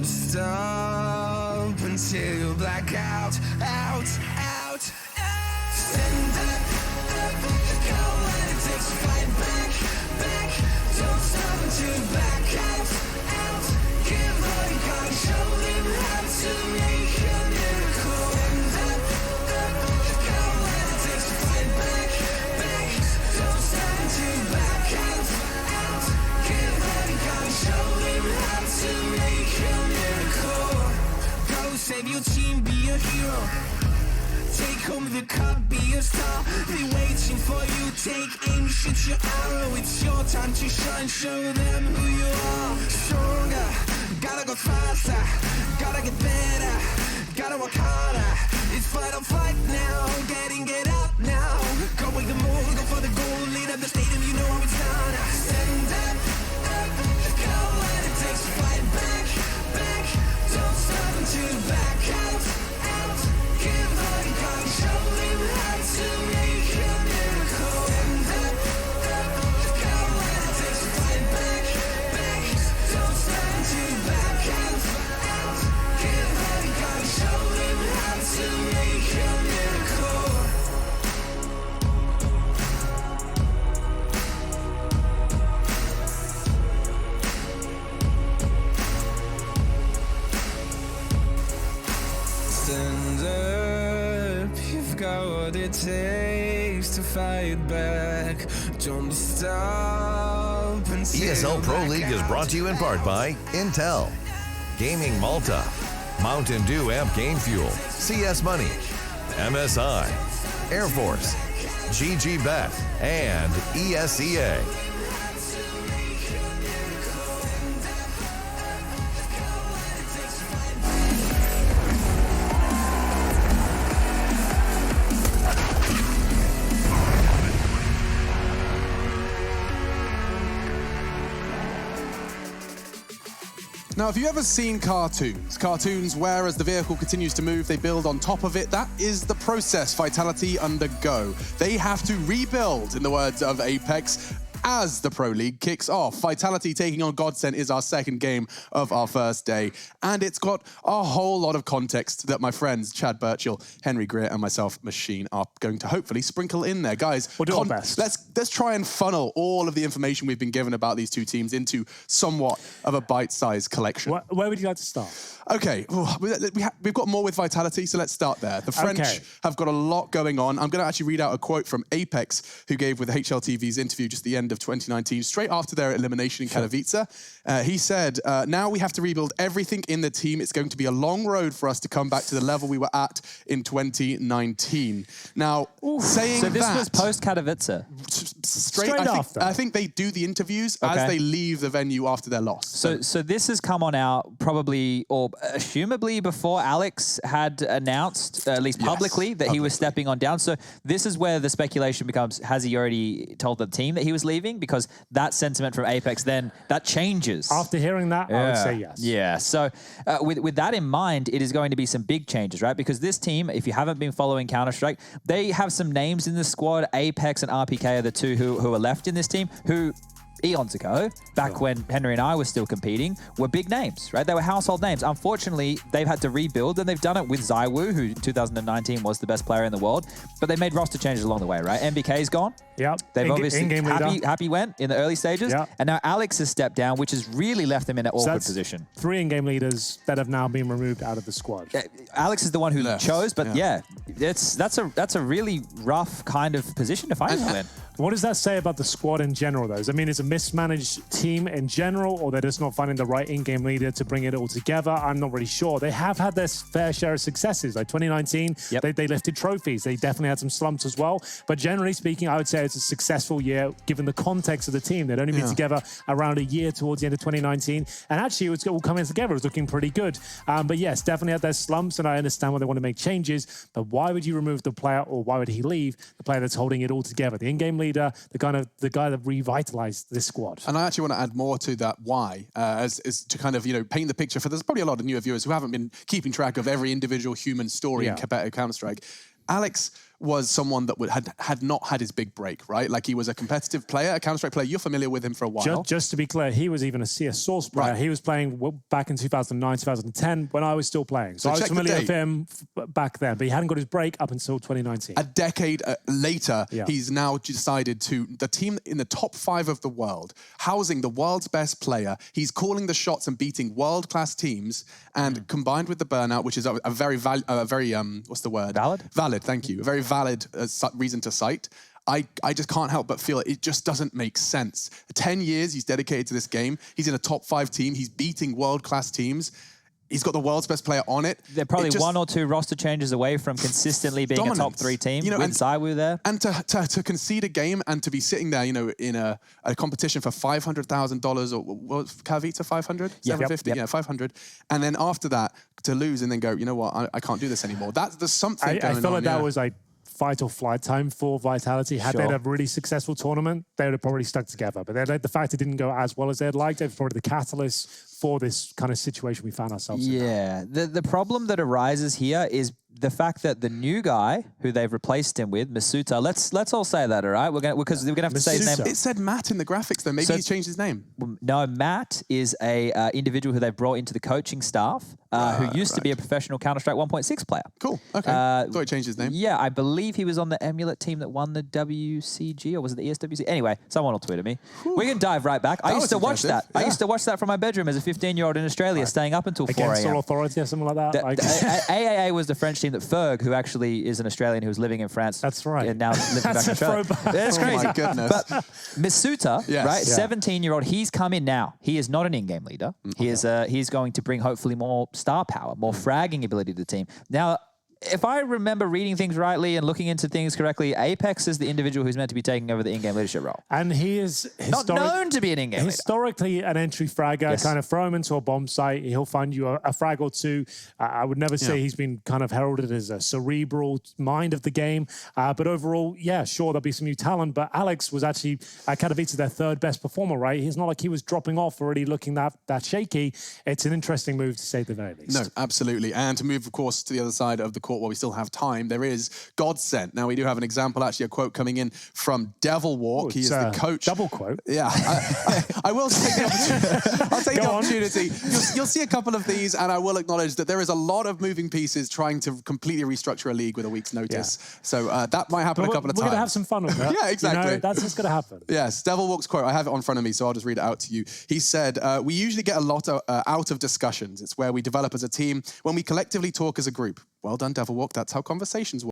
Don't stop until you black out, out, out, out. Stand up, go when it takes to fight back, back. Don't stop until you black out, out. Give all you got, show them how to make a miracle. Stand up, go when it takes to fight back, back. Don't stop until you black out, out. Give all you got, show them how to make a miracle. Go save your team, be a hero. Take home the cup, be a star. They waiting for you, take aim, shoot your arrow. It's your time to shine, show them who you are. Stronger, gotta go faster, gotta get better, gotta work harder. It's fight or flight now, get out now. Go with the move, go for the goal, lead up the stadium, you know how it's done. Stand up, go when it takes to fight back, back. Don't stop until you back out, out. Give all you got, show them how to make a miracle. Stand up, go when it takes to fight back, back. Don't stop until you back out, out. Give all you got, show them how to make a miracle. Stand up, you've got what it takes to fight back. Don't stop until ESL Pro League is brought to you in part by Intel, Gaming Malta, Mountain Dew Amp Game Fuel, CS Money, MSI, Air Force, GG Bet, and ESEA. Now, have you ever seen cartoons where as the vehicle continues to move, they build on top of it? That is the process Vitality undergo. They have to rebuild, in the words of Apex, as the Pro League kicks off. Vitality taking on Godsent is our second game of our first day, and it's got a whole lot of context that my friends Chad Birchall, Henry Greer, and myself, Machine, are going to hopefully sprinkle in there. Guys, we'll do our best. Let's try and funnel all of the information we've been given about these two teams into somewhat of a bite-sized collection. Where would you like to start? Okay, we've got more with Vitality, so let's start there. The French have got a lot going on. I'm going to actually read out a quote from Apex, who gave with HLTV's interview just the end of 2019, straight after their elimination in Katowice. He said, now we have to rebuild everything in the team. It's going to be a long road for us to come back to the level we were at in 2019. Now, saying so this that... was post-Katowice? Straight after. I think they do the interviews as they leave the venue after their loss. So this has come on out probably, or assumably before Alex had announced, at least publicly, that he was stepping on down. So this is where the speculation becomes, has he already told the team that he was leaving? Because that sentiment from Apex, then that changes. After hearing that, I would say yes. Yeah, so with that in mind, it is going to be some big changes, right? Because this team, if you haven't been following Counter-Strike, they have some names in the squad. Apex and RPK are the two who are left in this team, who eons ago, back when Henry and I were still competing, were big names, right? They were household names. Unfortunately, they've had to rebuild, and they've done it with Zywoo, who in 2019 was the best player in the world, but they made roster changes along the way, right? MBK's gone. Yep. They've obviously happy went in the early stages, and now Alex has stepped down, which has really left them in an awkward position. 3 in-game leaders that have now been removed out of the squad. Alex is the one who chose, but that's a really rough kind of position to find yourself in. What does that say about the squad in general, though? I mean, it's a mismanaged team in general, or they're just not finding the right in-game leader to bring it all together? I'm not really sure. They have had their fair share of successes. Like 2019, they lifted trophies. They definitely had some slumps as well. But generally speaking, I would say it's a successful year, given the context of the team. They'd only been together around a year towards the end of 2019. And actually, it was all coming together. It was looking pretty good. But yes, definitely had their slumps, and I understand why they want to make changes. But why would you remove the player, or why would he leave the player that's holding it all together? The in-game leader, the guy that revitalized this squad. And I actually want to add more to that why, is to kind of, paint the picture for, there's probably a lot of newer viewers who haven't been keeping track of every individual human story in competitive Counter-Strike. Alex was someone that had not had his big break, right? Like he was a competitive player, a Counter-Strike player. You're familiar with him for a while. Just to be clear, he was even a CS Source player. Right. He was playing back in 2009, 2010 when I was still playing. So I was familiar with him back then, but he hadn't got his break up until 2019. A decade later, he's now decided the team in the top 5 of the world, housing the world's best player. He's calling the shots and beating world-class teams, and combined with the burnout, which is a very what's the word? Valid, thank you. A very valid reason to cite. I just can't help but feel it just doesn't make sense. 10 years he's dedicated to this game. He's in a top 5 team. He's beating world-class teams. He's got the world's best player on it. They're probably 1 or 2 roster changes away from consistently being a top 3 team, with Zywoo there. And to concede a game and to be sitting there, in a competition for $500,000 or what, Kavita 500? 750? Yep. Yeah, 500. And then after that, to lose and then go, you know what, I can't do this anymore. There's something going on. I feel like that was like fight or flight time for Vitality. Had they had a really successful tournament, they would have probably stuck together. But the fact it didn't go as well as they'd liked, it's probably the catalyst for this kind of situation we found ourselves in. Yeah, the problem that arises here is the fact that the new guy who they've replaced him with, Masuta, let's all say that, all right? Because we're gonna have to say his name. It said Matt in the graphics though. Maybe he's changed his name. No, Matt is a individual who they've brought into the coaching staff, who used to be a professional Counter-Strike 1.6 player. Cool. Okay. Thought he changed his name. Yeah, I believe he was on the Emulate team that won the WCG, or was it the ESWC? Anyway, someone will tweet me. We can dive right back. I used to watch that. Yeah. I used to watch that from my bedroom as a 15-year-old in Australia, staying up until 4 a.m. Against All Authority or something like that. AAA was the French team that Ferg, who actually is an Australian who's living in France. That's right. And now living back in Australia. That's crazy. Oh my goodness. But Masuta, right, 17-year-old, he's come in now. He is not an in-game leader. He's going to bring hopefully more star power, more fragging ability to the team. Now, if I remember reading things rightly and looking into things correctly, Apex is the individual who's meant to be taking over the in-game leadership role. And he is not known to be an in-game leader. Historically an entry fragger, kind of throw him into a bomb site, he'll find you a frag or two. I would never say he's been kind of heralded as a cerebral mind of the game. But overall, yeah, sure, there'll be some new talent. But Alex was actually, Katowice, their 3rd best performer, right? It's not like he was dropping off already looking that shaky. It's an interesting move to say the very least. No, absolutely. And to move, of course, to the other side of the court while we still have time, there is Godsent. Now, we do have an example, actually, a quote coming in from Devil Walk. He is the coach. Double quote. Yeah. I will take the opportunity. I'll take the opportunity. You'll see a couple of these, and I will acknowledge that there is a lot of moving pieces trying to completely restructure a league with a week's notice. Yeah. So that might happen a couple of times. We're going to have some fun with that. Yeah, exactly. That's just going to happen. Yes, Devil Walk's quote, I have it on front of me, so I'll just read it out to you. He said, we usually get a lot out of discussions. It's where we develop as a team, when we collectively talk as a group. Well done, Devil Walk. That's how conversations work.